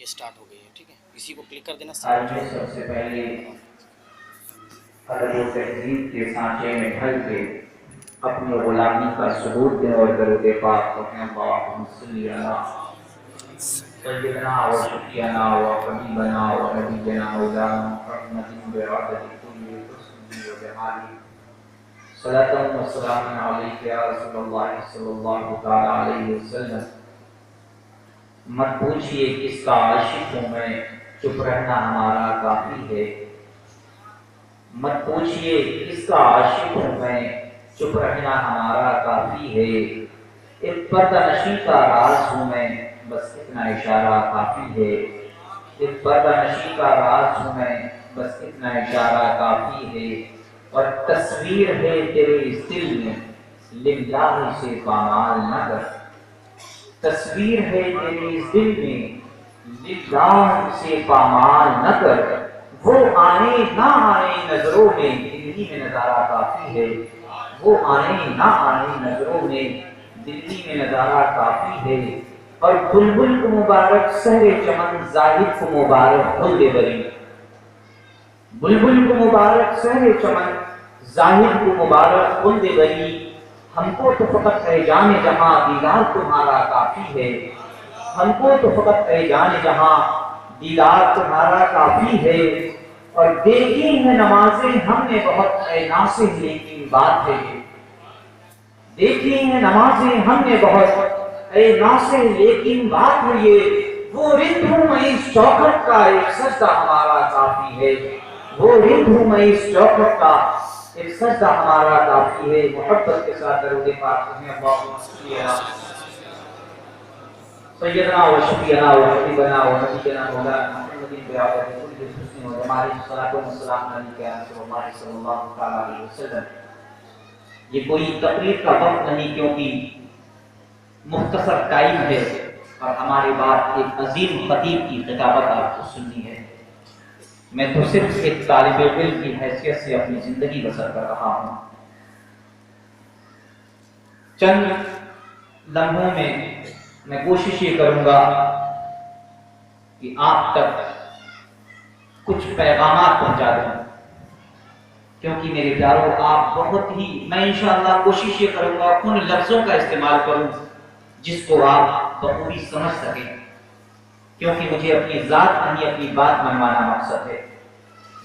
یہ سٹارٹ ہو گئی ہے، ٹھیک ہے، اسی کو کلک کر دینا۔ آج میں سب سے پہلے ادب و تہذیب کے سانچے میں ڈھل کے اپنی غلامی کا ثبوت دیں اور درود پاک پڑھیں۔ اللہم صلی علی سیدنا و شفیعنا و حبیبنا و نبینا مولانا محمد بعدد کل حسن و جمال، صلاۃ و سلام علیک یا رسول اللہ صلی اللہ تعالی علیہ وسلم۔ مت پوچھئے کس کا عاشق ہوں میں، چپ رہنا ہمارا کافی ہے۔ مت پوچھئے کس کا عاشق ہوں میں، چپ رہنا ہمارا کافی ہے۔ ایک پردہ نشی کا راز ہوں میں، بس اتنا اشارہ کافی ہے۔ ایک پردہ نشی کا راز ہوں میں، بس اتنا اشارہ کافی ہے۔ اور تصویر ہے تیرے اس دل میں، للہ سے پامال نہ کر۔ تصویر ہے تیری اس دل میں، للہ سے پامال نہ کر۔ وہ آنے نہ آنے نظروں میں، دلی میں نظارہ کافی ہے۔ وہ آنے نہ آنے نظروں میں، دلی میں نظارہ کافی ہے۔ اور بلبل کو مبارک سحر چمن، زاہد کو مبارک خلد بری۔ بلبل کو مبارک سحر چمن، زاہد کو مبارک خلد بری۔ ہم کو تو فقط ہے جان جہاں، دیدار تمہارا کافی ہے۔ ہم کو تو فقط ہے جان جہاں، دیدار تمہارا کافی ہے۔ اور دیکھی ہیں نمازیں ہم نے بہت، اے ناصح لیکن بات ہے یہ۔ دیکھی ہیں نمازیں ہم نے بہت، اے ناصح لیکن بات ہے یہ۔ وہ رند ہوں میں اس چوکھٹ کا، ایک سجدہ ہمارا کافی ہے۔ وہ رند ہوں میں اس چوکھٹ کا، ایک سجدہ ہمارا کافی ہے۔ محبت کے ساتھ درود پاک پڑھیں۔ اللہم صلی علی سیدنا و شفیعنا و حبیبنا و نبینا مولانا محمد بعدد کل حسن و جمال، صلاۃ و سلام علیک یا رسول اللہ صلی اللہ تعالی علیہ وسلم۔ یہ کوئی تقریر کا وقت نہیں، کیونکہ مختصر ٹائم ہے اور ہمارے بعد ایک عظیم خطیب کی خطابت آپ کو سننی ہے۔ میں تو صرف ایک طالب علم کی حیثیت سے اپنی زندگی بسر کر رہا ہوں۔ چند لمحوں میں کوشش یہ کروں گا کہ آپ تک کچھ پیغامات پہنچا دوں، کیونکہ میرے پیاروں آپ بہت ہی، میں انشاءاللہ کوشش یہ کروں گا ان لفظوں کا استعمال کروں جس کو آپ بخوبی سمجھ سکیں، کیونکہ مجھے اپنی ذات نہیں اپنی بات منوانا مقصد ہے۔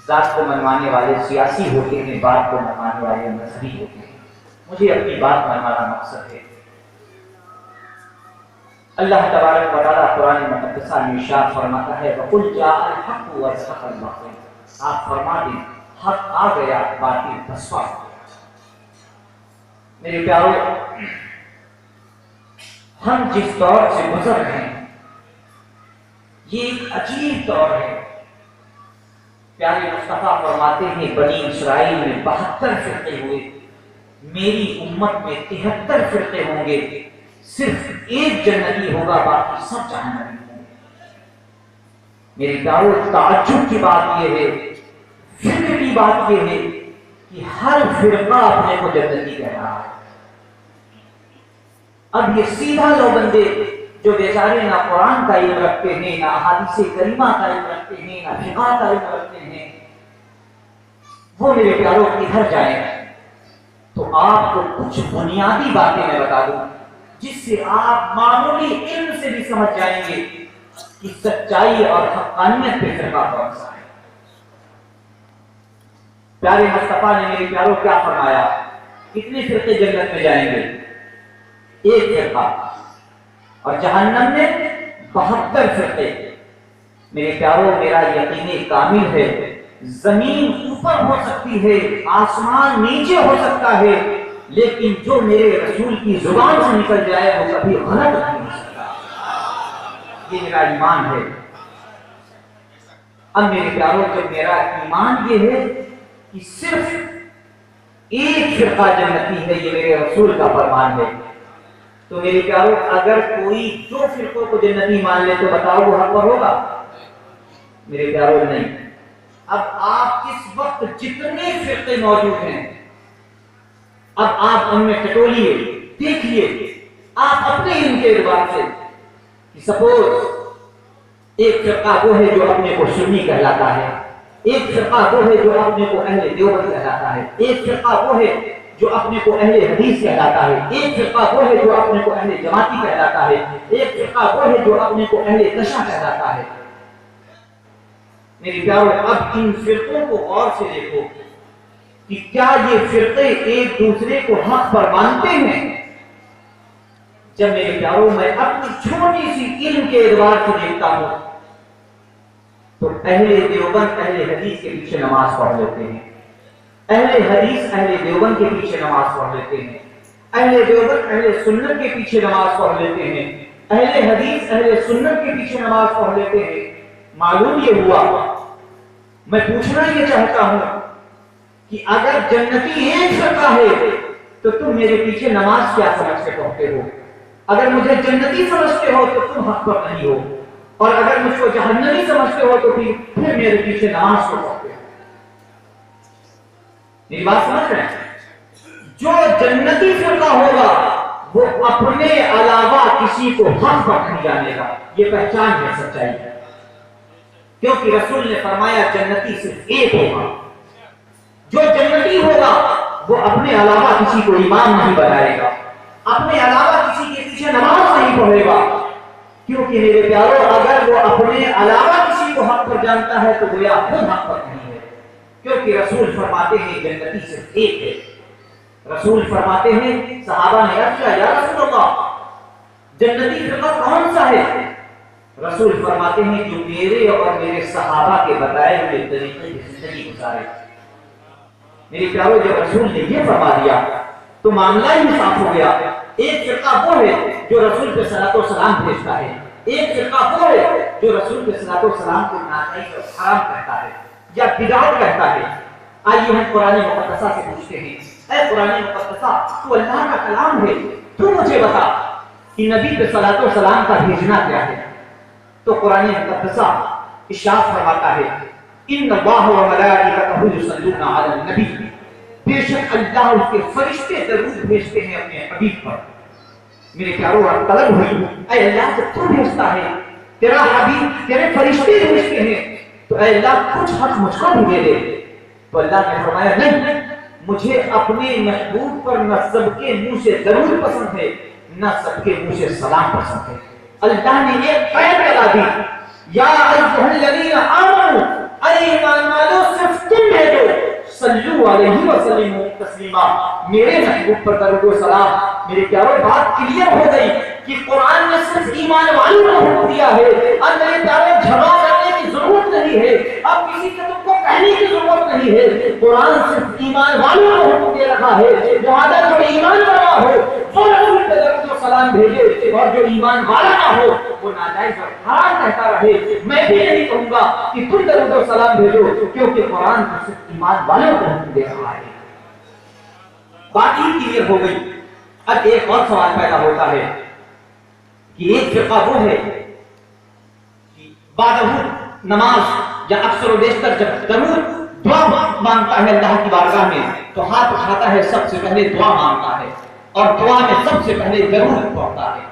ذات کو منوانے والے سیاسی ہوتے ہیں، بات کو منوانے والے مذہبی ہوتے ہیں، مجھے اپنی بات منوانا مقصد ہے۔ اللہ تبارک و تعالیٰ قرآن مقدسہ میں ارشاد فرماتا ہے وَقُلْ جَاءَ الْحَقُّ وَزَهَقَ الْبَاطِلُ۔ آپ فرما دیں حق آ گیا، باطل پسپا ہو گیا۔ میرے پیارو، ہم جس دور سے گزر رہے ہیں یہ ایک عجیب دور ہے۔ پیارے مصطفیٰ فرماتے ہیں بنی اسرائیل میں 72 فرقے ہوئے، میری امت میں 73 فرقے ہوں گے، صرف ایک جنتی ہوگا، باقی سب جہنمی ہوں گے۔ میرے پیارو، تعجب کی بات یہ ہے، فکر کی بات یہ ہے کہ ہر فرقہ اپنے کو جنتی کہہ رہا ہے۔ اب یہ سیدھا لو بندے جو بیچارے نہ قرآن کا علم رکھتے ہیں، نہ احادیث کریمہ کا علم رکھتے ہیں، نہ فقہ کا علم رکھتے ہیں، وہ میرے پیاروں کدھر جائیں؟ تو آپ کو کچھ بنیادی باتیں میں بتا دوں جس سے آپ معمولی علم سے بھی سمجھ جائیں گے کہ سچائی اور حقانیت پہ فرقہ کون سا ہے۔ پیارے مصطفیٰ نے میرے پیاروں کیا فرمایا؟ کتنے فرقے جنت میں جائیں گے؟ ایک فرقہ، اور جہنم میں 72 فرقے۔ میرے پیاروں، میرا یقین کامل ہے زمین اوپر ہو سکتی ہے، آسمان نیچے ہو سکتا ہے، لیکن جو میرے رسول کی زبان سے نکل جائے وہ کبھی غلط نہیں ہو سکتا۔ یہ میرا ایمان ہے۔ اب میرے پیاروں، جب میرا ایمان یہ ہے کہ صرف ایک فرقہ جنتی ہے، یہ میرے رسول کا فرمان ہے، تو میرے پیاروں اگر کوئی 2 فرقوں کو جنتی مان لے تو بتاؤ وہ حق پر ہوگا؟ میرے پیاروں نہیں۔ اب آپ اس وقت جتنے فرقے موجود ہیں، اب آپ ان میں ٹٹولیے، دیکھیے آپ اپنے علم کے اعتبار سے کہ سپوز ایک فرقہ وہ ہے جو اپنے کو سنی کہلاتا ہے، ایک فرقہ وہ ہے جو اپنے کو اہل دیوبند کہلاتا ہے، ایک فرقہ وہ ہے جو اپنے کو اہل حدیث کہلاتا ہے، ایک فرقہ وہ ہے جو اپنے کو اہل جماعتی کہلاتا ہے، ایک فرقہ وہ ہے جو اپنے کو اہل تشیع کہلاتا ہے۔ میری پیارو، اب ان فرقوں کو غور سے دیکھو کہ کیا یہ فرقے ایک دوسرے کو حق پر مانتے ہیں؟ جب میرے پیارو میں اپنی چھوٹی سی علم کے اعتبار سے دیکھتا ہوں تو اہل دیوبند اہل حدیث کے پیچھے نماز پڑھ لیتے ہیں، اہل حدیث اہل دیوبند کے پیچھے نماز پڑھ لیتے ہیں، اہل دیوبند اہل سنت کے پیچھے نماز پڑھ لیتے ہیں، اہل حدیث اہل سنت کے پیچھے نماز پڑھ لیتے ہیں۔ معلوم یہ ہوا، میں پوچھنا یہ چاہتا ہوں کہ اگر جنتی ایک فرقہ ہے تو تم میرے پیچھے نماز کیا سمجھ کے پڑھتے ہو؟ اگر مجھے جنتی سمجھتے ہو تو تم حق پر نہیں ہو، اور اگر مجھ کو جہنمی سمجھتے ہو تو پھر میرے پیچھے نماز کو پڑھتے ہو۔ میری بات سمجھ رہے ہیں؟ جو جنتی فرقہ ہوگا وہ اپنے علاوہ کسی کو حق پر نہیں جانے گا، یہ پہچان ہے سچائی ہے، کیونکہ رسول نے فرمایا جنتی صرف ایک ہوگا۔ جو جنتی ہوگا وہ اپنے علاوہ کسی کو امام نہیں بنائے گا، اپنے علاوہ کسی کے پیچھے نماز نہیں پڑھے گا، کیونکہ میرے پیارو اگر وہ اپنے علاوہ کسی کو حق پر جانتا ہے تو گویا خود حق پر نہیں ہے، کیونکہ رسول فرماتے ہیں جنتی صرف ایک ہے۔ رسول فرماتے ہیں، صحابہ نے عرض کیا یا رسول اللہ جنتی فرقہ کون سا ہے؟ رسول فرماتے ہیں جو میرے اور میرے صحابہ کے بتائے ہوئے طریقے کی زندگی گزارے۔ میرے پیارو جب رسول نے یہ فرما دیا تو معاملہ ہی صاف ہو گیا۔ ایک فرقہ وہ ہے جو رسول پہ صلاۃ و سلام بھیجتا ہے، ایک فرقہ وہ ہے جو رسول پہ صلاۃ و سلام کو ناجائز اور حرام کہتا ہے یا بدعت کہتا ہے۔ آئیے ہم قرآن مقدسہ سے پوچھتے ہیں، اے قرآن مقدسہ تو اللہ کا کلام ہے، تو مجھے بتا کہ نبی پہ صلاۃ و سلام کا بھیجنا کیا ہے؟ تو قرآن مقدسہ ارشاد فرماتا ہے ان اللہ و ملائکتہ یصلون علی النبی، بے شک اللہ اس کے فرشتے درود بھیجتے ہیں اپنے حبیب پر۔ میرے پیارو طلب ہوئی، اے اللہ جب تو بھیجتا ہے، تیرا حبیب تیرے فرشتے بھیجتے ہیں، تو اے اللہ کچھ حق مجھ کو بھی دے دے۔ تو اللہ نے فرمایا نہیں، مجھے اپنے محبوب پر نہ سب کے منہ سے درود پسند ہے نہ سب کے منہ سے سلام پسند ہے۔ اللہ نے یہ قید لگا دی، یا ایھا الذین آمنوا، اے ایمان والو صرف تم بھیجو، صلو علیہ وسلم تسلیما، میرے محبوب پر درود و سلام۔ میرے پیارو بات کلیئر ہو گئی کہ قرآن نے صرف ایمان والوں کو حکم دیا ہے، اور میرے پیارو جھگڑا کرنے کی ضرورت نہیں ہے، اب کسی سے تم کو کہنے کی ضرورت نہیں ہے، قرآن صرف ایمان والوں کو حکم دے رہا ہے، لہذا جو ایمان والا ہو وہ رسول پہ درود و سلام بھیجے، اور جو ایمان والا نہ ہو وہ ناجائز اور حرام کہتا رہے۔ میں بھی نہیں کہوں گا کہ تم درود و سلام بھیجو، کیونکہ قرآن صرف ایمان والوں کو حکم دے رہا ہے۔ بات ہی کلیئر ہو گئی۔ اب ایک اور سوال پیدا ہوتا ہے کہ ایک فرقہ وہ ہے کہ بعد نماز یا اکثر و بیشتر جب درود دعا مانگتا ہے اللہ کی بارگاہ میں تو ہاتھ اٹھاتا ہے، سب سے پہلے دعا مانگتا ہے اور دعا میں سب سے پہلے درود پڑھتا ہے،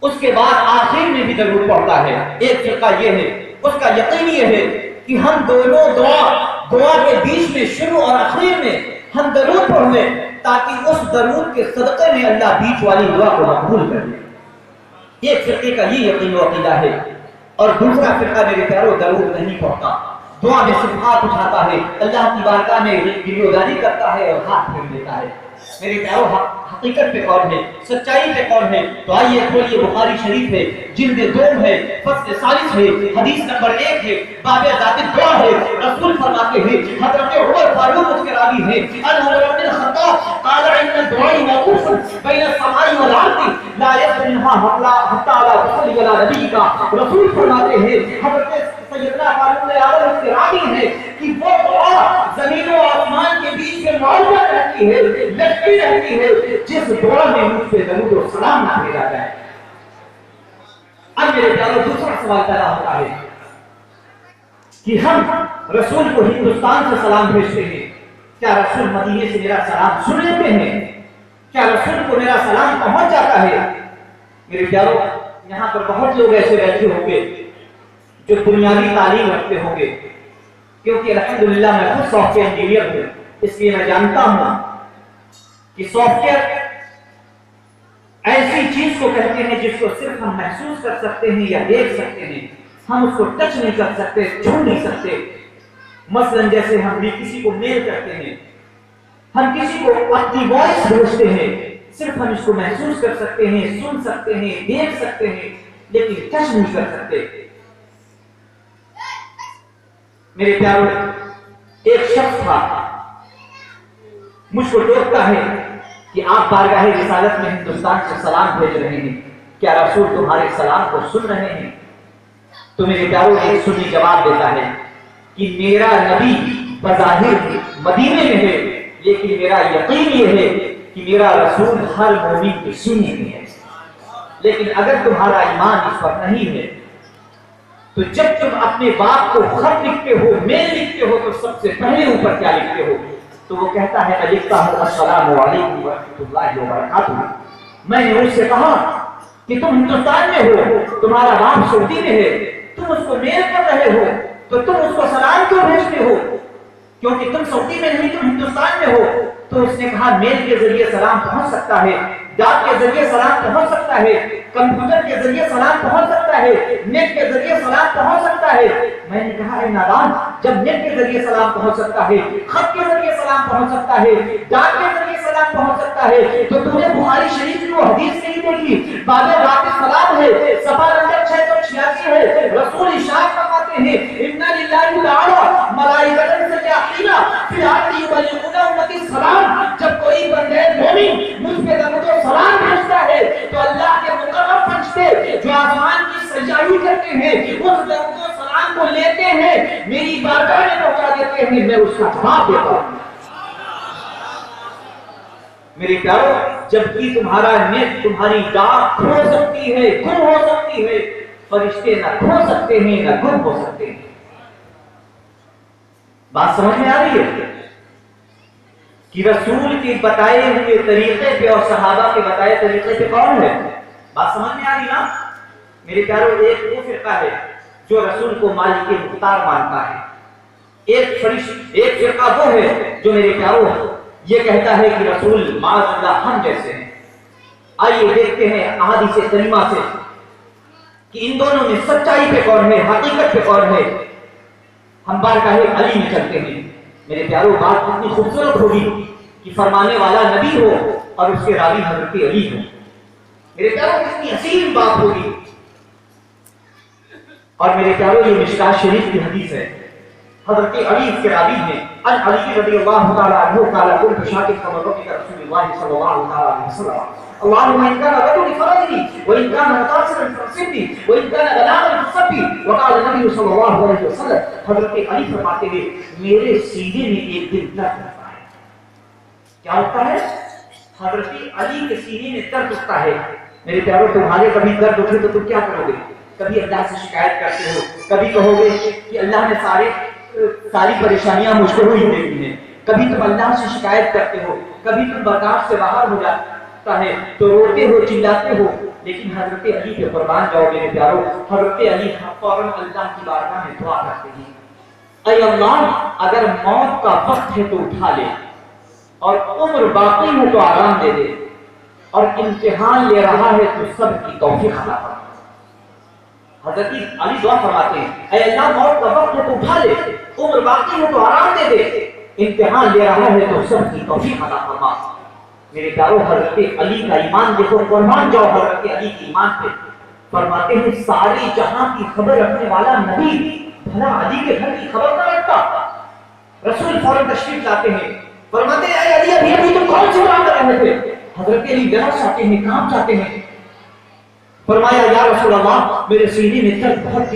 اس کے بعد آخر میں بھی درود پڑھتا ہے۔ ایک فرقہ یہ ہے، اس کا یقین یہ ہے کہ ہم دونوں دعا کے بیچ میں شروع اور آخر میں ہم درود پڑھ لیں تاکہ اس درود کے صدقے میں اللہ بیچ والی دعا کو مقبول کر لے۔ ایک فرقے کا یہ یقین و عقیدہ ہے، اور دوسرا فرقہ میرے پیارو درود نہیں پڑھتا، دعا میں صرف ہاتھ اٹھاتا ہے، اللہ کی بارگاہ میں گریبانداری کرتا ہے اور ہاتھ پھیر دیتا ہے۔ میرے پیارو حقیقت پہ کون ہے، سچائی پہ کون ہے؟ تو آئیے کھولیے بخاری شریف ہے، جلد 2 ہے، فصل 40 ہے، حدیث نمبر 1 ہے، باب ذات دعا ہے۔ رسول فرماتے ہیں، حضرت عمر فاروق اس کے راوی ہیں، ان عمر بن الخطاب قال ان الدعاء موقوف بین السماء والارض لا يصل منها حتى لا تصلي على نبيك۔ رسول فرماتے ہیں، حضرت سیدنا فاروق اعظم اس کے راوی ہیں کہ وہ دعا زمین و آسمان کے بیچ میں معلق رہتی ہے، لٹکی رہتی ہے، جس دعا میں مجھ پہ درود و سلام نہ بھیجا جائے۔ اب میرے پیارو دوسرا سوال پیدا ہوتا ہے کہ ہم رسول کو ہندوستان سے سلام بھیجتے ہیں، کیا رسول مدینے سے میرا سلام سن لیتے ہیں؟ کیا رسول کو میرا سلام پہنچ جاتا ہے؟ میرے پیارو یہاں پر بہت لوگ ایسے بیٹھے ہوں گے جو بنیادی تعلیم رکھتے ہوں گے، کیونکہ الحمدللہ میں خود سافٹ ویئر انجینئر ہوں، اس لیے میں جانتا ہوں کہ سافٹ ویئر ایسی چیز کو کہتے ہیں جس کو صرف ہم محسوس کر سکتے ہیں یا دیکھ سکتے ہیں، ہم اس کو ٹچ نہیں کر سکتے، چھو نہیں سکتے۔ مثلا جیسے ہم بھی کسی کو میل کرتے ہیں، ہم کسی کو اپنی وائس بھیجتے ہیں، صرف ہم اس کو محسوس کر سکتے ہیں، سن سکتے ہیں، دیکھ سکتے ہیں، لیکن ٹچ نہیں کر سکتے۔ میرے پیارو، ایک شخص تھا مجھ کو ٹوکتا ہے کہ آپ بارگاہ رسالت میں ہندوستان سے سلام بھیج رہے ہیں، کیا رسول تمہارے سلام کو سن رہے ہیں؟ تو میرے پیارو ایک سنی جواب دیتا ہے کہ میرا نبی بظاہر مدینے میں ہے، لیکن میرا یقین یہ ہے کہ میرا رسول ہر مومن کے سینے میں ہے۔ لیکن اگر تمہارا ایمان اس پر نہیں ہے تو جب تم اپنے باپ کو خط لکھتے ہو، میل لکھتے ہو، تو سب سے پہلے اوپر کیا لکھتے ہو؟ تو وہ کہتا ہے میں لکھتا ہوں السلام علیکم ورحمۃ اللہ وبرکاتہ۔ میں نے اس سے کہا کہ تم ہندوستان میں ہو، تمہارا باپ سعودی میں ہے، تم اس کو میل کر رہے ہو تو تم اس کو سلام کیوں بھیجتے ہو؟ کیونکہ تم سعودی میں نہیں، تم ہندوستان میں ہو۔ تو اس نے کہا میل کے ذریعے سلام پہنچ سکتا ہے، ڈاک کے ذریعے سلام پہنچ سکتا ہے، کمپیوٹر کے ذریعے سلام پہنچ سکتا ہے، نیٹ کے ذریعے سلام پہنچ سکتا ہے۔ میں نے کہا اے نادان، جب نیٹ کے ذریعے سلام پہنچ سکتا ہے، خط کے ذریعے سلام پہنچ سکتا ہے، ڈاک کے ذریعے سلام پہنچ سکتا ہے، تو تم نے بخاری شریف کی وہ حدیث نہیں دیکھی؟ باب رات سلام ہے، صفحہ نمبر 686 ہے، رسول ارشاد فرماتے ہیں ان للہ تعالی ملائکۃ سیاحین فی الارض یبلغون امتی السلام۔ جب کوئی بندے مومن مجھ پہ درود و سلام بھیجتا ہے تو اللہ کے مقرب فرشتے جو آسمان کی سجائی کرتے ہیں اس درود و سلام کو لیتے ہیں، میری بارگاہ میں پہنچا دیتے ہیں، میں اس کا جواب دیتا ہوں۔ میرے پیارو، جبکہ تمہارا نیٹ، تمہاری ڈاک کھو سکتی ہے، گم ہو سکتی ہے، فرشتے نہ کھو سکتے ہیں نہ گم ہو سکتے ہیں۔ بات سمجھ میں آ رہی ہے کہ رسول کے بتائے ہوئے طریقے پہ اور صحابہ کے بتائے طریقے پہ کون ہے؟ بات سمجھ میں آ رہی نا؟ میرے پیارو، ایک وہ فرقہ ہے جو رسول کو مالک مختار مانتا ہے، ایک فرقہ وہ ہے جو میرے پیارو یہ کہتا ہے کہ رسول معاذ اللہ ہم جیسے ہیں۔ آئیے دیکھتے ہیں احادیث کریمہ سے کہ ان دونوں میں سچائی پہ کون ہے، حقیقت پہ کون ہے۔ ہم بارگاہ علی میں چلتے ہیں۔ میرے پیارو، بات کتنی خوبصورت ہوگی کہ فرمانے والا نبی ہو اور اس کے راوی حضرت علی ہو۔ میرے پیارو، کتنی حسین بات ہوگی۔ اور میرے پیارو، یہ مشکاۃ شریف کی حدیث ہے، حضرت علی اس کے راوی ہیں، ان علی رضی اللہ تعالی عنہ قال كنت شاكرا كما رضي رسول الله صلى الله عليه وسلم اللهم ان كان رجل فرجني وان كان متاثرا فاصبني وان كان غلاما فصبي وقال النبي صلى الله عليه وسلم۔ حضرت علی فرماتے ہیں میرے سینے میں ایک دن درد ہوتا ہے۔ کیا ہوتا ہے؟ حضرت علی کے سینے میں درد ہوتا ہے۔ میرے پیارو، تمہارے کبھی درد اٹھے تو تم کیا کرو گے؟ کبھی اللہ سے شکایت کرتے ہو، کبھی کہو گے کہ اللہ نے ساری پریشانیاں مجھ کو ہی دیتی ہیں، کبھی تم اللہ سے شکایت کرتے ہو، کبھی تم برداشت سے باہر ہو جاتا ہے تو روتے ہو، چلاتے ہو، لیکن حضرت علی پہ قربان جاؤ میرے پیارو، حضرت علی فوراً اللہ کی بارگاہ میں دعا کرتے ہیں، اے اللہ اگر موت کا وقت ہے تو اٹھا لے، اور عمر باقی ہے تو آرام دے دے، اور امتحان لے رہا ہے تو سب کی توفیق عطا فرما۔ حضرت علی دعا فرماتے ہیں اے اللہ موت کا وقت ہے تو اٹھا لے، عمر باقی ہے تو آرام دے دے، امتحان لے رہا ہے تو سب کی توفیق عطا فرما۔ میرے پیارو، حضرت علی کا ایمان دیکھو، قربان جاؤ حضرت علی کے ایمان پہ۔ فرماتے ہیں ساری جہاں کی خبر رکھنے والا نبی بھلا علی کے گھر کی خبر نہ رکھتا؟ رسول فوراً تشریف لاتے ہیں، فرماتے ہیں اے علی ابھی تم کون سی بات کر رہے تھے؟ حضرت علی ڈر چاہتے ہیں، کام چاہتے ہیں۔ فرمایا یا رسول اللہ میرے سینے میں درد بہت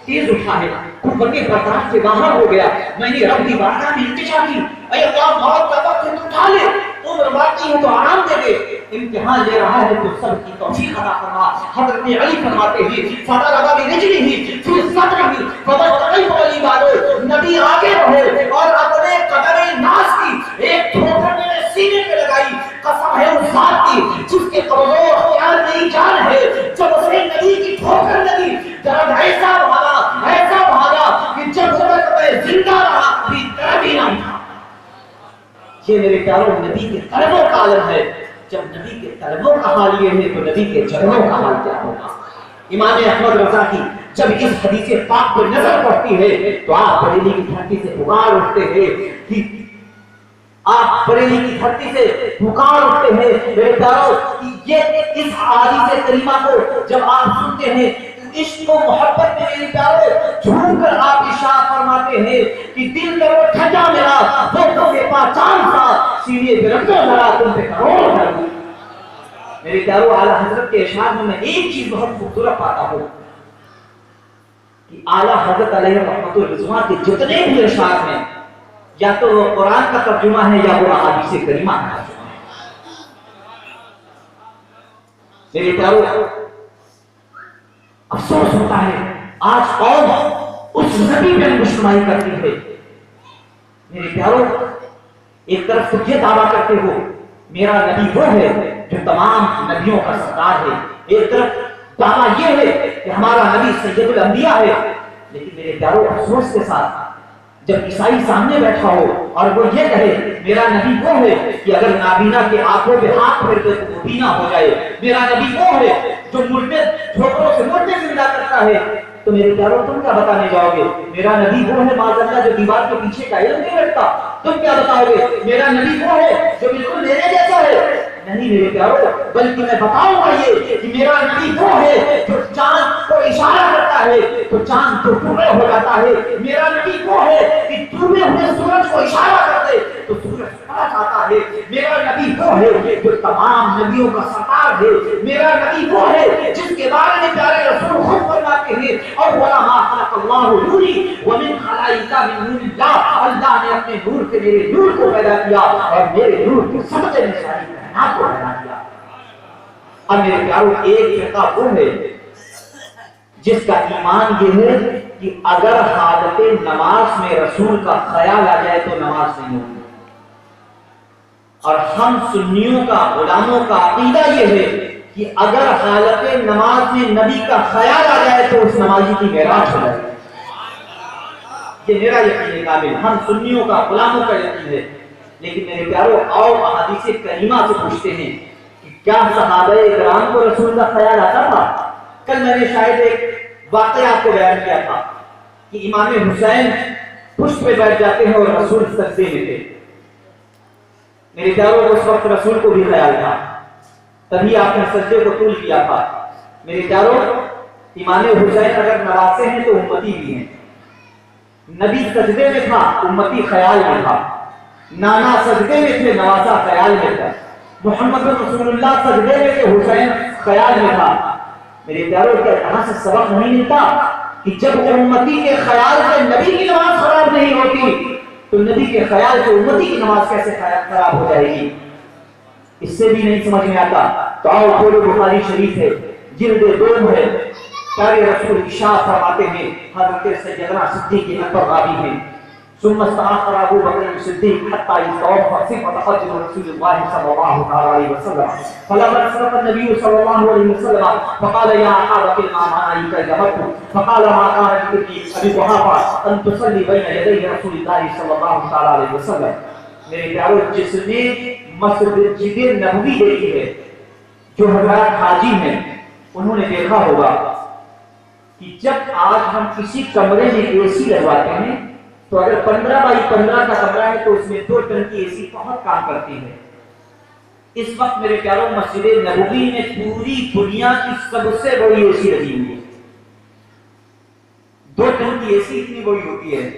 تیز اٹھا ہے، قوت برداشت سے باہر ہو گیا، میں نے رب کی بارگاہ میں التجا کی، اے اللہ موت کا وقت ہے تو اٹھا لے، عمر باقی ہے تو آرام دے دے، امتحان لے رہا ہے تو سب کی توفیق عطا فرما۔ حضرت علی فرماتے ہیں فضرب برجلہ فی صدرہ فبطل العباد، نبی آگے بڑھے اور اپنے قدم ناز کی ایک ٹھوکر میرے سینے پہ لگائی، قسم ہے اس ذات کی جس کے قبضوں اختیار میری جان ہے، جب اسے نبی کی ٹھوکر لگی درد ایسا بھاگا، ایسا یہ میرے پیاروں نبی کے طلبوں کا عالم ہے. جب نبی کے طلبوں کا حال یہ ہے تو نبی کے جھگڑوں کا حال کیا ہوگا. امام احمد رضا کی جب اس حدیث پاک پر نظر پڑتی ہے تو آپ بریلی کی دھرتی سے پکار اٹھتے ہیں کہ آپ بریلی کی دھرتی سے پکار اٹھتے ہیں میرے پیاروں. یہ اس حدیث کریمہ کو جب آپ سنتے ہیں عشق و محبت میں میرے پیاروں جھوم کر آپ ارشاد فرماتے ہیں کہ دل کرو ٹھنڈا میرا وہ تو بے پہچان سا سینے پہ رکھو ذرا تم پہ کروڑ کر. میرے پیاروں اعلیٰ حضرت کے ارشاد میں ایک چیز بہت خوبصورت پاتا ہوں کہ اعلیٰ حضرت علیہ رحمت الرضوان کے جتنے بھی ارشاد ہیں یا تو وہ قرآن کا ترجمہ ہے یا وہ احادیث کریمہ کا ترجمہ ہے. میرے پیاروں افسوس ہوتا ہے آج قوم اس نبی پہ مشتمل کرتی ہے. میرے پیاروں ایک طرف تو یہ دعویٰ کرتے ہو میرا نبی وہ ہے جو تمام نبیوں کا سردار ہے, ایک طرف دعویٰ یہ ہے کہ ہمارا نبی سید الانبیاء ہے, لیکن میرے پیاروں افسوس کے ساتھ جب عیسائی سامنے بیٹھا ہو اور وہ یہ کہے میرا نبی وہ ہے کہ اگر نابینا کے آنکھوں پہ ہاتھ پھیر دے تو وہ بینا ہو جائے, میرا نبی وہ ہے جو مردے جھوپڑوں سے مردے زندہ کرتا ہے, تو میرے پیاروں تم کیا بتانے جاؤ گے میرا نبی وہ ہے معاذ اللہ جو دیوار کے پیچھے کا علم نہیں رکھتا, تم کیا بتاؤ گے میرا نبی وہ ہے جو بالکل میرے جیسا ہے. نہیں میرے پیاروں بلکہ میں بتاؤں گا یہ کہ میرا نبی وہ ہے جو چاند کو اشارہ کرتا ہے تو چاند تو ٹکڑے ہو جاتا ہے, میرا نبی وہ ہے کہ ڈوبے ہوئے سورج کو اشارہ کر دے تو سورج پلٹ آتا ہے, میرا نبی وہ ہے جو تمام نبیوں کا سردار ہے, میرا نبی وہ ہے جس کے بارے میں پیارے رسول خود فرماتے ہیں اولا ما خلق اللہ نوری ومن خلائق من نور اللہ, اللہ نے اپنے نور سے میرے نور کو پیدا کیا اور میرے نور کی سب سے نشانی کو بنا دیا. اب میرے پیاروں ایک فرقہ وہ ہے جس کا ایمان یہ ہے کہ اگر حالت نماز میں رسول کا خیال آ جائے تو نماز نہیں ہوگی, اور ہم سنیوں کا غلاموں کا عقیدہ یہ ہے کہ اگر حالت نماز میں نبی کا خیال آ جائے تو اس نمازی کی معراج ہو جائے. یہ میرا یقین ہے کامل, ہم سنیوں کا غلاموں کا یقین ہے. لیکن میرے پیاروں آؤ احادیث کریمہ سے پوچھتے ہیں کہ کیا صحابہ کرام کو رسول کا خیال آتا تھا؟ کل میں نے شاید ایک واقعہ آپ کو بیان کیا تھا کہ امام حسین پشت پہ بیٹھ جاتے ہیں اور رسول سجدے میں تھے. میرے پیاروں اس وقت رسول کو بھی خیال تھا, تبھی آپ نے سجدے کو طول کیا تھا. میرے پیاروں امام حسین اگر نواسے ہیں تو امتی بھی ہیں. نبی سجدے میں تھا, امتی خیال میں تھا. نانا سجدے میں تھے, نواسا خیال میں تھا. محمد رسول اللہ سجدے میں تھے, حسین خیال میں تھا. میرے پیاروں کیا یہاں سے سبق نہیں ملتا کہ جب امتی کے خیال سے نبی کی نماز خراب نہیں ہوتی تو نبی کے خیال سے امتی کی نماز کیسے خراب ہو جائے گی؟ اس سے بھی نہیں سمجھ میں آتا. تو آؤ کھولو بخاری شریف ہے, جلد 2 ہے. پیارے رسول ارشاد فرماتے ہیں حضرت سیدنا صدیق اکبر راوی ہیں ثم استأخر ابو بکر الصدیق حتى يستوفى صفة حج رسول الله صلى الله عليه وسلم فلما انصرف النبي صلى الله عليه وسلم فقال يا أصحاب ما معي ذهبت فقال ما كان لابن أبي قحافة أن تصلي بين يدي رسول الله صلى الله عليه وسلم. میرے پیارو جس نے مسجد نبوی دیکھی ہے, جو حضرات حاجی ہیں انہوں نے دیکھا ہوگا کہ جب آج ہم کسی کمرے میں اے سی لگواتے ہیں تو اگر 15 بائی 15 کا کمرہ ہے تو اس میں 2 ٹن کی اے سی بہت کام کرتی ہے. اس وقت میرے پیاروں مسجد نبوی میں پوری دنیا کی سب سے بڑی اے سی لگی ہوئی ہے. 2 ٹن کی اے سی اتنی بڑی ہوتی ہے.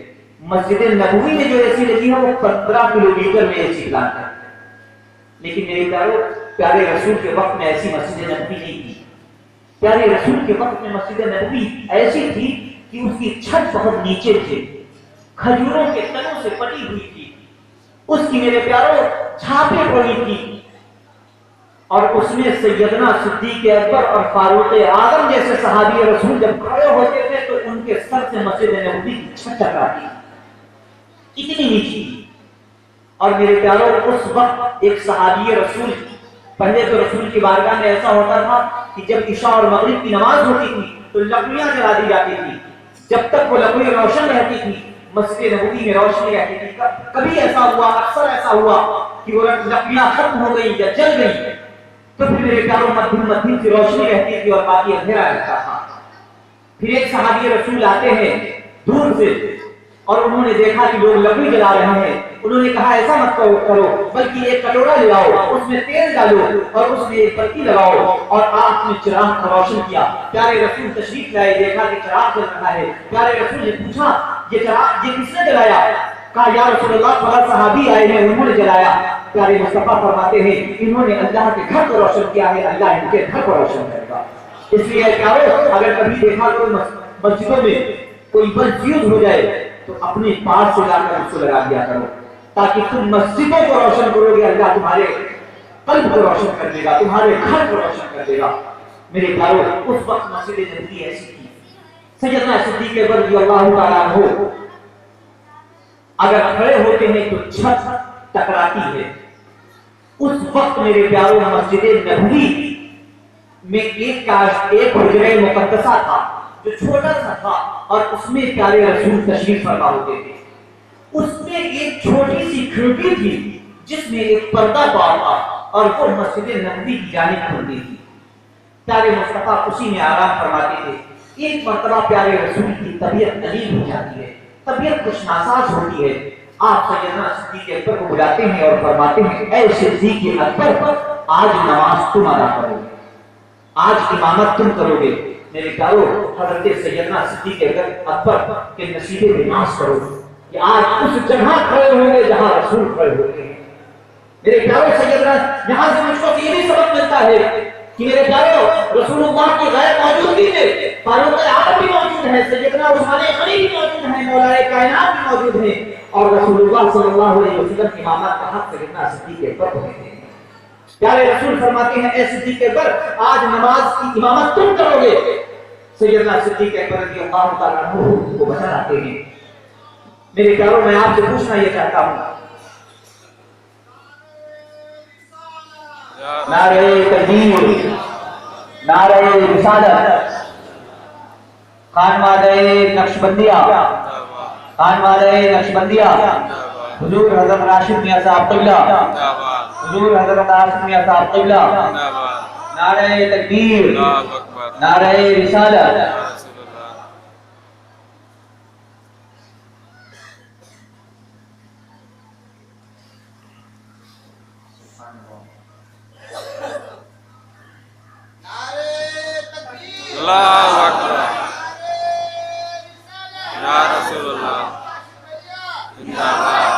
مسجد نبوی میں جو اے سی لگی ہے وہ 15 کلومیٹر میں اے سی پلانٹ ہے. لیکن میرے پیاروں پیارے رسول کے وقت میں ایسی مسجد نبوی نہیں تھی. پیارے رسول کے وقت میں مسجد نبوی ایسی تھی کہ اس کی چھت بہت نیچے تھی, کھجوروں کے تنوں سے پٹی ہوئی تھی, اس کی میرے پیاروں چھاپیں پڑی تھی, اور اس میں سیدنا صدیق اکبر اور فاروق اعظم جیسے صحابی رسول جب کھڑے ہوتے تھے تو ان کے سر سے مسجد نبوی کی چھت ٹکراتی, اتنی نیچی. اور میرے پیاروں اس وقت ایک صحابی رسول, پہلے تو رسول کی بارگاہ میں ایسا ہوتا تھا کہ جب عشاء اور مغرب کی نماز ہوتی تھی تو لکڑیاں جلا دی جاتی تھی. جب تک وہ لکڑی روشن رہتی تھی مسجد نبوی میں روشنی رہتی تھی. کبھی ایسا ہوا، اکثر ایسا ہوا کہ وہ لکڑیاں ختم ہو گئی یا جل گئی تو پھر میرے پیاروں مدھم سی روشنی رہتی تھی اور باقی اندھیرا رہتا تھا. پھر ایک صحابی رسول آتے ہیں دور سے اور انہوں نے دیکھا کہ لوگ لکڑی جلا رہے ہیں. انہوں نے کہا ایسا مت کرو بلکہ ایک کٹورا لے آؤ، اس میں تیل ڈالو اور اس میں ایک بتی لگاؤ اور آپ نے چراغ کو روشن کیا. پیارے رسول تشریف لائے، دیکھا کہ چراغ جل رہا ہے. پیارے رسول نے پوچھا یہ چراغ یہ کس نے جلایا؟ کہا یا رسول اللہ فلاں صحابی آئے ہیں انہوں نے جلایا. پیارے مصطفیٰ فرماتے ہیں انہوں نے اللہ کے گھر کو روشن کیا ہے، اللہ ان کے گھر کو روشن کرے گا. اس لیے پیارو اگر کبھی دیکھا تو مسجدوں میں کوئی بلب فیوز ہو جائے تو اپنے پاس سے لا کر اس کو لگا دیا کرو تاکہ تم مسجدوں کو روشن کرو گے، اللہ تمہارے قلب کو روشن کر دے گا، تمہارے گھر کو روشن کر دے گا. میرے پیارو اس وقت مسجد نبوی ایسی تھی. سیدنا صدیق اکبر رضی اللہ تعالیٰ عنہ اگر کھڑے ہوتے ہیں تو چھت ٹکراتی ہے. اس وقت میرے پیارو مسجد نبوی میں ایک حجرہ مقدسہ تھا جو چھوٹا سا تھا اور اس میں پیارے رسول تشریف فرما ہوتے تھے. اس میں ایک چھوٹی سی کھڑکی تھی جس میں ایک پردہ پڑا تھا اور وہ مسجد نبوی کی جانب کھلتی تھی. پیارے مصطفیٰ اسی میں آرام فرماتے تھے. ایک مرتبہ پیارے رسول کی طبیعت علیل ہو جاتی ہے، طبیعت کچھ ناساز ہوتی ہے. آپ سیدنا صدیق اکبر کو بلاتے ہیں اور فرماتے ہیں اے صدیق اکبر آج نماز تم ادا کرو گے، آج امامت تم کرو گے. میرے پیارو حضرت سیدنا صدیق اکبر کے نصیب نماز کرو کہ آج اس جگہ کھڑے ہوں گے جہاں رسول کھڑے ہوتے ہیں. میرے پیارو سیدنا یہاں سے مجھ کو یہ بھی سبق ملتا ہے کہ میرے پیارو رسول اللہ کی غیر موجودگی میں فاروق اعظم بھی موجود ہے، سیدنا عثمان غنی بھی موجود ہیں، مولا کائنات بھی موجود ہیں اور رسول اللہ صلی اللہ علیہ وسلم کی امامت کا حق سیدنا صدیق اکبر کو دیتے ہیں. پیارے رسول فرماتے ہیں اے صدیق اکبر آج نماز کی امامت تم کرو گے. سیدنا صدیق اکبر رضی اللہ تعالیٰ عنہ کو بتا آتے ہیں. میرے پیاروں میں آپ سے پوچھنا یہ چاہتا ہوں نعرہ تکبیر، نعرہ رسالت، خانوادہ نقشبندیہ، خانوادہ نقشبندیہ، حضور حضرت راشد میاں صاحب قبلہ، حضور حضرت راشد میاں صاحب قبلہ، نعرہ تکبیر، نعرہ رسالت. اللہ اکبر یا رسول اللہ زندہ باد.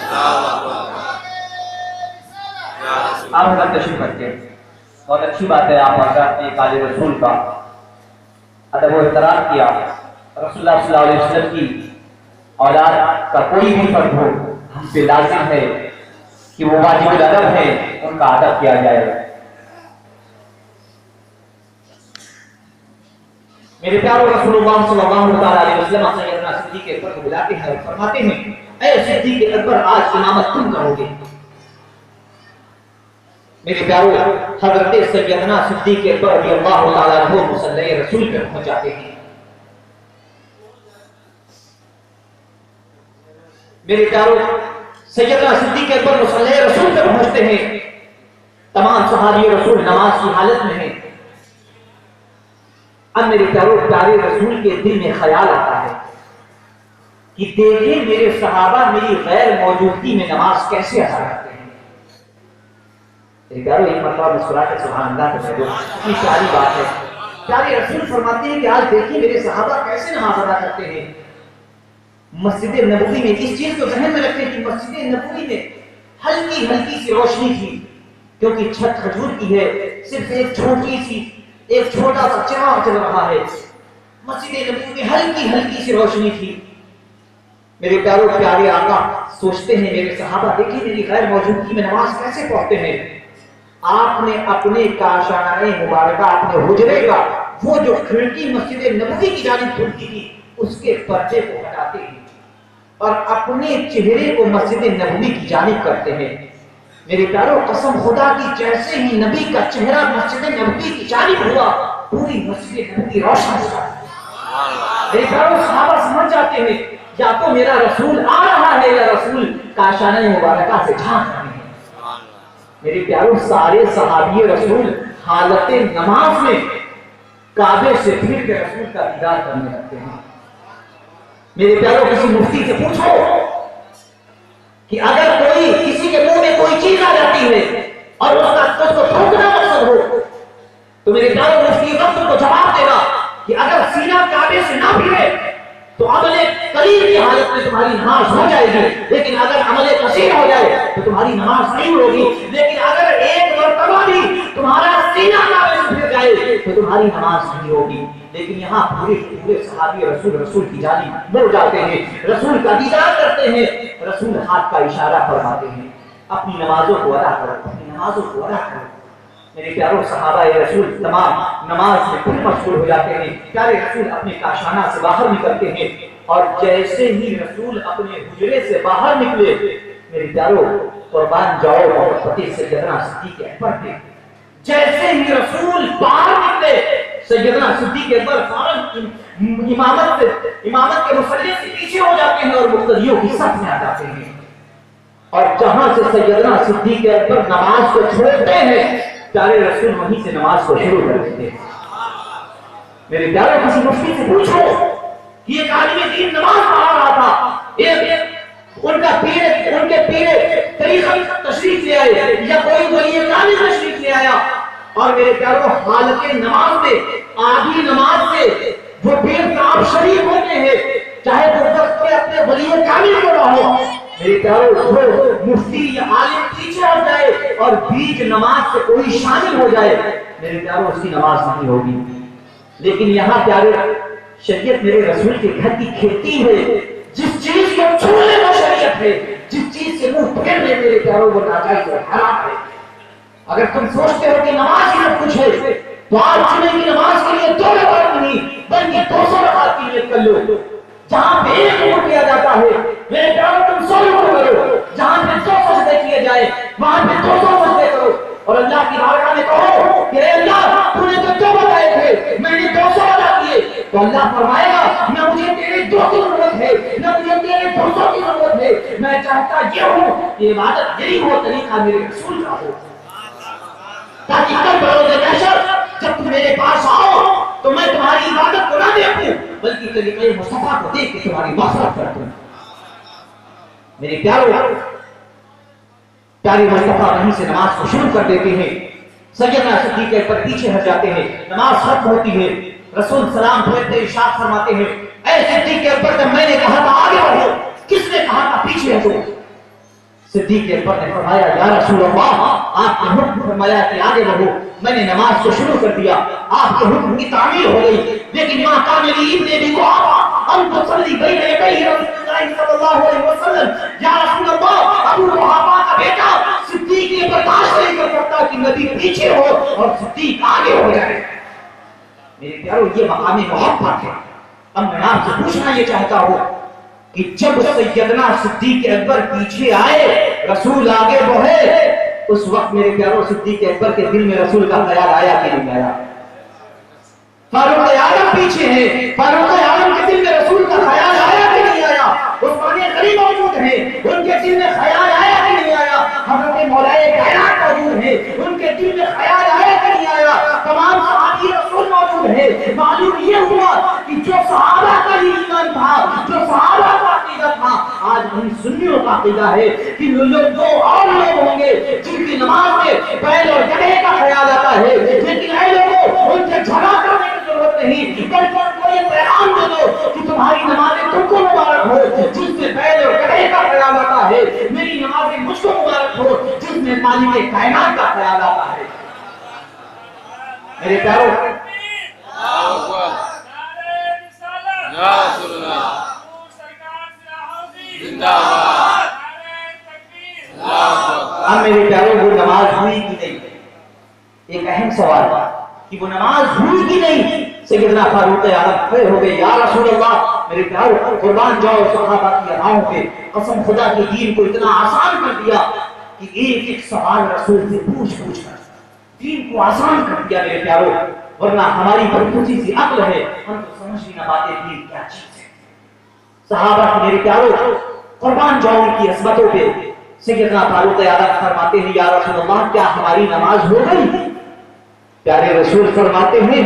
اللہ اکبر یا رسول اللہ. آپ حضرت تشریف رکھتے ہیں. بہت اچھی بات ہے آپ حضرت نے قال رسول کا ادب و احترام کیا. رسول اللہ صلی اللہ علیہ وسلم کی اولاد کا کوئی بھی فرد ہو ہم پہ لازم ہے کہ وہ واجب الادب ہے ان کا ادب کیا جائے. میرے پیارو رسول اللہ صلی اللہ علیہ وسلم سیدنا صدیق اکبر کو بلاتے ہیں اور فرماتے ہیں اے صدیق اکبر آج امامت تم کرو گے. میرے پیارو حضرت سیدنا صدیق اکبر رضی اللہ تعالیٰ عنہ مصلی رسول پر پہنچ جاتے ہیں. میرے پیارو سیدنا صدیق اکبر مصلی رسول پر پہنچتے ہیں. تمام صحابی رسول نماز کی حالت میں ہیں. اب میرے پیارے رسول کے دل میں خیال آتا ہے کہ دیکھیں میرے صحابہ میری غیر موجودگی میں نماز کیسے ادا کرتے ہیں. میرے پیارو ایک مرتبہ مسکرا کے سبحان اللہ کہہ دو، اتنی پیاری بات ہے. پیارے رسول فرماتے ہیں کہ آج دیکھیں میرے صحابہ کیسے نماز ادا کرتے ہیں. مسجد نبوی میں اس چیز کو ذہن میں رکھیں کہ مسجد نبوی میں ہلکی ہلکی سی روشنی تھی کیونکہ چھت کھجور کی ہے، صرف ایک چھوٹی سی ایک چھوٹا سا چراغ چل رہا ہے. مسجد نبوی میں ہلکی ہلکی سی روشنی تھی. میرے پیارو پیارے آقا سوچتے ہیں میرے صحابہ دیکھیں میری غیر موجودگی میں نماز کیسے پڑھتے ہیں. آپ نے اپنے کاشانہ مبارکہ اپنے حجرے کا وہ جو کھڑکی مسجد نبوی کی جانب کھلتی تھی اس کے پردے کو ہٹاتے ہیں اور اپنے چہرے کو مسجد نبوی کی جانب کرتے ہیں. میرے پیارو قسم خدا کی جیسے ہی نبی کا چہرہ مسجد نبوی کی جانب ہوا پوری مسجد نبوی روشن ہو گئی. میرے پیاروں صحابہ سمجھ جاتے ہیں یا تو میرا رسول آ رہا ہے یا رسول کاشانہ مبارکہ سے جھانک رہے ہیں۔ میرے پیاروں سارے صحابی رسول حالت نماز میں کعبے سے پھر کے رسول کا دیدار کرنے لگتے ہیں۔ میرے پیاروں کسی مفتی سے پوچھو کہ اگر کوئی کسی کے منہ میں کوئی چیز آ جاتی ہے اور اس کو تھوکنا مقصد ہو تو میرے پیاروں مفتی وقت کو جواب دے گا کہ اگر سینہ کعبے سے نہ پھرے تو عمل قلیل کی حالت میں تمہاری نماز ہو جائے گی، لیکن اگر عمل کثیر ہو جائے تو تمہاری نماز نہیں ہوگی۔ لیکن اگر ایک مرتبہ بھی تمہارا سینہ کعبے سے پھر جائے تو تمہاری نماز نہیں ہوگی۔ لیکن یہاں پورے صحابی رسول کی جانب مڑ جاتے ہیں، رسول کا دیدار کرتے ہیں، رسول ہاتھ کا اشارہ فرماتے ہیں اپنی نمازوں کو ادا کرو، اپنی نمازوں کو ادا کرو۔ میرے پیاروں صحابہ رسول تمام نماز میں خود مشغول ہو جاتے ہیں۔ پیارے رسول اپنے کاشانہ سے باہر نکلتے ہیں اور جیسے ہی رسول اپنے حجرے سے باہر نکلے میرے پیاروں قربان جاؤ اور پتی سیدنا صدیق اکبر تھے، جیسے ہی رسول باہر نکلے سیدنا صدیق اکبر فوراً امامت کے مصلی سے پیچھے ہو جاتے ہیں اور مقتدیوں کی صف میں آ جاتے ہیں، اور جہاں سے سیدنا صدیق اکبر نماز کو چھوڑتے ہیں پیارے رسول وہیں سے نماز کو شروع کر دیتے ہیں۔ میرے پیارے کسی مفتی سے پوچھو کہ ایک عالم دین نماز پڑھا رہا تھا، ان کے پیر طریقہ تشریف لے آئے یا کوئی ولی کامل تشریف لے آیا اور میرے پیاروں حالت نماز میں آدھی نماز سے وہ پیر کام شریف ہوتے ہیں، چاہے وہ وقت کے اپنے ولی کامل کو نہ ہو۔ میرے پیاروں جو مفتی یا عالم پیچھے ہو جائے اور بیچ نماز سے کوئی شامل ہو جائے میرے پیاروں اس کی نماز نہیں ہوگی۔ لیکن یہاں پیارے شریعت میرے رسول کے گھر کی کھیتی ہے، جس چیز کو چھوڑنے کو شریعت ہے، جس چیز سے منہ پھیرنے میرے پیاروں وہ ناجائز اور حرام ہے۔ اگر تم سوچتے ہو کہ نماز ہی سب کچھ ہے تو آج جمعے کی نماز کے لیے 2 رکعت نہیں بلکہ 200 رکعت کی نیت کر لو۔ جہاں پہ ایک رکوع کیا جاتا ہے میرے پیاروں تم 100 رکوع کرو، جہاں پہ 100 سجدے کیے جائے وہاں پہ 200 سجدے کرو اور اللہ کی بارگاہ میں کہو کہ اے اللہ تو نے تو 2 بتائے تھے میں نے 200 ادا کیے، تو اللہ فرمائے گا نہ مجھے تیرے 2 کی ضرورت ہے نہ مجھے تیرے 200 کی ضرورت ہے، میں چاہتا یہ ہوں کہ عبادت یہی وہ طریقہ میرے رسول کا ہو، تاکہ کل بروز محشر جب تم میرے پاس آؤ تو میں تمہاری عبادت کو نہ دیکھوں بلکہ طریقہ مصطفیٰ کو دیکھ کے تمہاری مغفرت کر دوں۔ میرے پیارے مصطفیٰ وہیں سے نماز کو شروع کر دیتے ہیں، سیدنا صدیق اکبر پیچھے ہٹ جاتے ہیں، نماز ختم ہوتی ہے، رسول سلام پھیرتے ارشاد فرماتے ہیں اے صدیق اکبر جب میں نے کہا تھا آگے بڑھو کس نے کہا تھا پیچھے ہٹو؟ صدیق اکبر نے فرمایا یا رسول اللہ آپ نے حکم فرمایا کہ آگے بڑھو، میں نے نماز کو شروع کر دیا، آپ کے حکم کی تعمیل ہو گئی، لیکن ماں کان لی ابن ابی قحافہ ان تصلی بین یدی رسول اللہ صلی اللہ علیہ وسلم، یا رسول اللہ ابو قحافہ کا بیٹا صدیق یہ برداشت نہیں کر سکتا کہ نبی پیچھے ہو اور صدیق آگے ہو جائے۔ میرے پیارو یہ مقام محبت ہے۔ اب میں آپ سے پوچھنا یہ چاہتا ہوں کہ جب سیدنا صدیق اکبر پیچھے آئے رسول آگے بڑھے اس وقت میرے پیاروں صدیق اکبر کے دل میں رسول کا خیال آیا کہ نہیں آیا؟ فاروق اعظم پیچھے ہیں، فاروق اعظم کے دل میں رسول کا خیال آیا کہ نہیں آیا؟ عثمان غنی موجود ہیں، ان کے دل میں خیال آیا کہ نہیں آیا؟ حضرت مولا کائنات موجود ہیں، ان کے دل میں خیال آیا کہ نہیں آیا؟ تمام صحابی رسول موجود ہیں۔ معلوم یہ ہوا کہ جو صحابہ کا ایمان تھا، جو صحابہ کا عقیدہ تھا، آج ہم سنیوں کا عقیدہ ہے کہ دو اور لوگ ہوں گے جن کی نماز میں بیل اور گدھے کا خیال آتا ہے، لیکن اے لوگوں ان سے جھگڑا کرنے کی ضرورت نہیں، بلکہ ان کو یہ پیغام دے دو کہ تمہاری نمازیں تم کو مبارک ہو جس میں بیل اور گدھے کا خیال آتا ہے، میری نمازیں مجھ کو مبارک ہو جس میں مالک کائنات کا خیال آتا ہے۔ میرے پیارو یا رسول اللہ زندہ باد، اب میرے پیارو وہ نماز ہوئی کی نہیں؟ ایک اہم سوال کہ وہ نماز ہوئی کی نہیں؟ سیدنا فاروق اعظم کھڑے ہو گئے، یا رسول اللہ میرے پیارو قربان جاؤ صحابہ کی اداؤں پہ، قسم خدا کے دین کو اتنا آسان کر دیا کہ ایک ایک سوال رسول سے پوچھ کر دین کو آسان کر دیا۔ میرے پیارو ورنہ ہماری بڑی سی عقل ہے، ہم تو سمجھ بھی نہ پاتے کہ کیا چیز ہے۔ صحابہ کی میرے پیاروں قربان جاؤں ان کی عظمتوں پہ۔ سیدنا فاروق اعظم فرماتے ہیں یا رسول اللہ کیا ہماری نماز ہو گئی؟ پیارے رسول فرماتے ہیں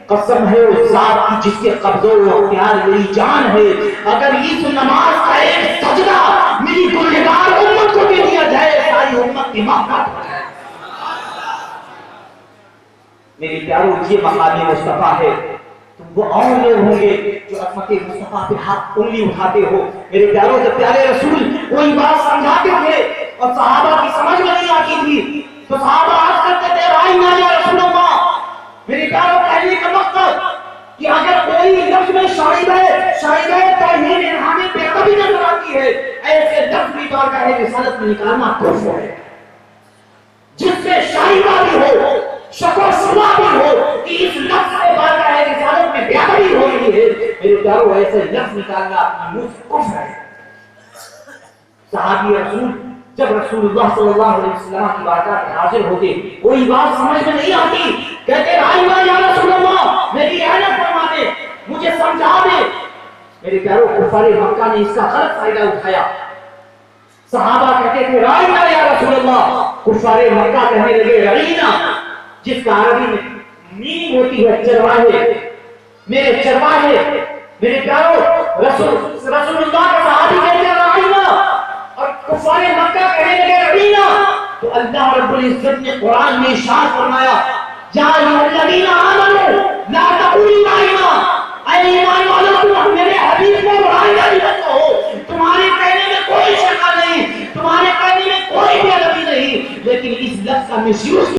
قسم ہے اس ذات کی جس کے قبضوں و اختیار میری جان ہے، اگر اس نماز کا ایک سجدہ میری گنہگار امت کو دے دیا جائے ساری امت کی مغفرت ہو جائے۔ میرے پیاروں یہ مقام مصطفیٰ ہے، تم وہ اور لوگ ہوں گے جو عظمت مصطفیٰ پہ ہاتھ انگلی اٹھاتے ہو۔ میرے پیاروں جب پیارے رسول کوئی بات سمجھاتے تھے اور صحابہ کی سمجھ میں نہیں آتی تھی تو صحابہ عرض کرتے تھے رائنا یا رسول اللہ۔ میرے پیاروں کہنے کا مقصد کہ اگر کوئی لفظ میں شاید توہین انہانے پہ کبھی نظر آتی ہے ایسے لفظ بھی دور ہے رسالت میں نکالنا کفر ہے، جس میں شائبہ بھی ہو شک و شبہ بھی ہو کہ اس لفظ سے بات ہے رسالت میں بیادبی ہو رہی ہے، میرے پیاروں ایسے لفظ نکالنا اپنی منہ سے کفر ہے۔ صحابی رسول جب رسول اللہ صلی اللہ علیہ وسلم کی بارگاہ میں حاضر ہوتے کوئی بات سمجھ میں نہیں آتی کہتے رائنا یا رسول اللہ میری اعانت فرما دے، مجھے سمجھا دے۔ میرے پیاروں کفار مکہ نے اس کا غلط فائدہ اٹھایا۔ صحابہ کہتے تھے رائنا یا رسول اللہ، کفار مکہ کہنے لگے رائنا، جس کا عربی میں میننگ ہوتی ہے چرواہے، میرے چرواہے۔ میرے پیاروں رسول اللہ کے صحابی کہتے ہیں رائنا اور کفار مکہ کہنے لگے رائنا، تو اللہ رب العزت نے قرآن میں ارشاد فرمایا یا ایھا الذین آمنوا لا تقولوا رائنا، اے ایمان والو تم میرے حبیب کو رائنا مت کہو، تمہارے کہنے میں کوئی شک نہیں، تمہارے کہنے میں کوئی بے ادبی نہیں، لیکن اس لفظ کا مس یوز